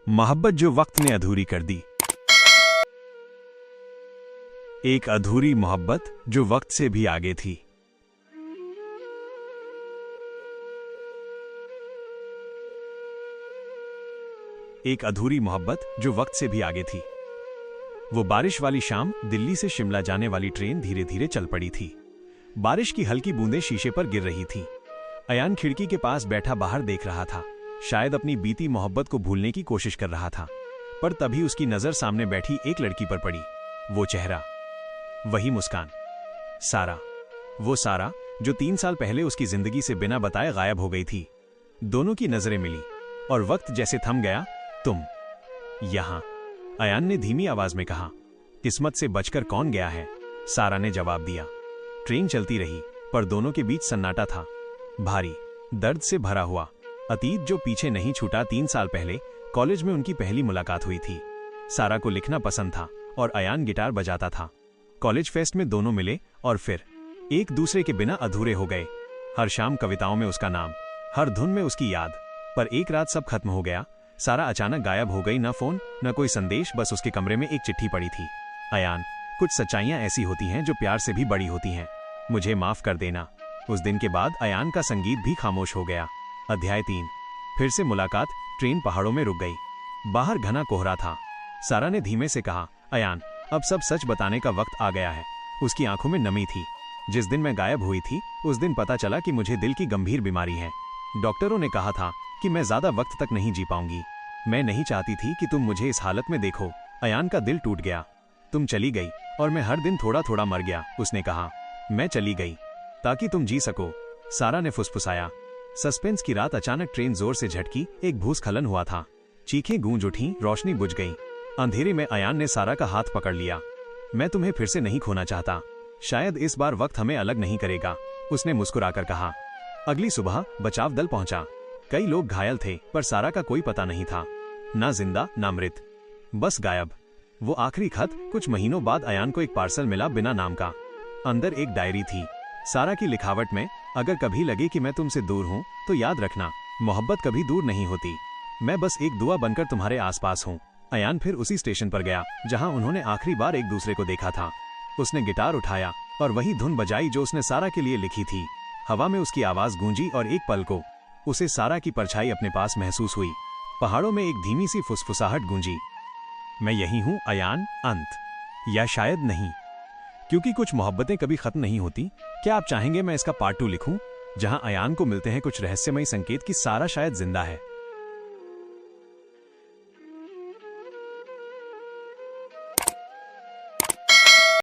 मोहब्बत जो वक्त ने अधूरी कर दी। एक अधूरी मोहब्बत जो वक्त से भी आगे थी। एक अधूरी मोहब्बत जो वक्त से भी आगे थी। वो बारिश वाली शाम दिल्ली से शिमला जाने वाली ट्रेन धीरे धीरे चल पड़ी थी। बारिश की हल्की बूंदें शीशे पर गिर रही थीं। अयान खिड़की के पास बैठा बाहर देख रहा था, शायद अपनी बीती मोहब्बत को भूलने की कोशिश कर रहा था। पर तभी उसकी नजर सामने बैठी एक लड़की पर पड़ी। वो चेहरा, वही मुस्कान, सारा। वो सारा जो 3 साल पहले उसकी जिंदगी से बिना बताए गायब हो गई थी। दोनों की नजरें मिली और वक्त जैसे थम गया। तुम यहां, अयान ने धीमी आवाज में कहा। किस्मत से बचकर कौन गया है, सारा ने जवाब दिया। ट्रेन चलती रही पर दोनों के बीच सन्नाटा था, भारी, दर्द से भरा हुआ। अतीत जो पीछे नहीं छूटा। 3 साल पहले कॉलेज में उनकी पहली मुलाकात हुई थी। सारा को लिखना पसंद था और अयान गिटार बजाता था। कॉलेज फेस्ट में दोनों मिले और फिर एक दूसरे के बिना अधूरे हो गए। हर शाम कविताओं में उसका नाम, हर धुन में उसकी याद। पर एक रात सब खत्म हो गया। सारा अचानक गायब हो गई, न फोन न कोई संदेश, बस उसके कमरे में एक चिट्ठी पड़ी थी। अयान, कुछ सच्चाइयां ऐसी होती हैं जो प्यार से भी बड़ी होती हैं। मुझे माफ कर देना। उस दिन के बाद अयान का संगीत भी खामोश हो गया। अध्याय 3। फिर से मुलाकात। ट्रेन पहाड़ों में रुक गई। बाहर घना कोहरा था। सारा ने धीमे से कहा, अयान, अब सब सच बताने का वक्त आ गया है। उसकी आंखों में नमी थी। जिस दिन मैं गायब हुई थी उस दिन पता चला कि मुझे दिल की गंभीर बीमारी है। डॉक्टरों ने कहा था कि मैं ज्यादा वक्त तक नहीं जी पाऊंगी। मैं नहीं चाहती थी कि तुम मुझे इस हालत में देखो। अयान का दिल टूट गया। तुम चली गई और मैं हर दिन थोड़ा थोड़ा मर गया। उसने कहा, मैं चली गई ताकि तुम जी सको, सारा ने फुसफुसाया। सस्पेंस की रात। अचानक ट्रेन जोर से झटकी। एक भूस्खलन हुआ था। चीखें गूंज उठीं, रोशनी बुझ गई। अंधेरे में अयान ने सारा का हाथ पकड़ लिया। मैं तुम्हें फिर से नहीं खोना चाहता। शायद इस बार वक्त हमें अलग नहीं करेगा, उसने मुस्कुराकर कहा। अगली सुबह बचाव दल पहुंचा। कई लोग घायल थे पर सारा का कोई पता नहीं था, ना जिंदा ना मृत, बस गायब। वो आखिरी खत। कुछ महीनों बाद अयान को एक पार्सल मिला, बिना नाम का। अंदर एक डायरी थी, सारा की लिखावट में। अगर कभी लगे कि मैं तुमसे दूर हूं तो याद रखना, मोहब्बत कभी दूर नहीं होती। मैं बस एक दुआ बनकर तुम्हारे आसपास हूं। अयान फिर उसी स्टेशन पर गया जहां उन्होंने आखिरी बार एक दूसरे को देखा था। उसने गिटार उठाया और वही धुन बजाई जो उसने सारा के लिए लिखी थी। हवा में उसकी आवाज गूंजी और एक पल को उसे सारा की परछाई अपने पास महसूस हुई। पहाड़ों में एक धीमी सी फुसफुसाहट गूंजी, मैं यही हूं अयान, अंत। या शायद नहीं, क्योंकि कुछ मोहब्बतें कभी खत्म नहीं होती। क्या आप चाहेंगे मैं इसका पार्ट 2 लिखूं, जहां अयान को मिलते हैं कुछ रहस्यमयी संकेत कि सारा शायद जिंदा है।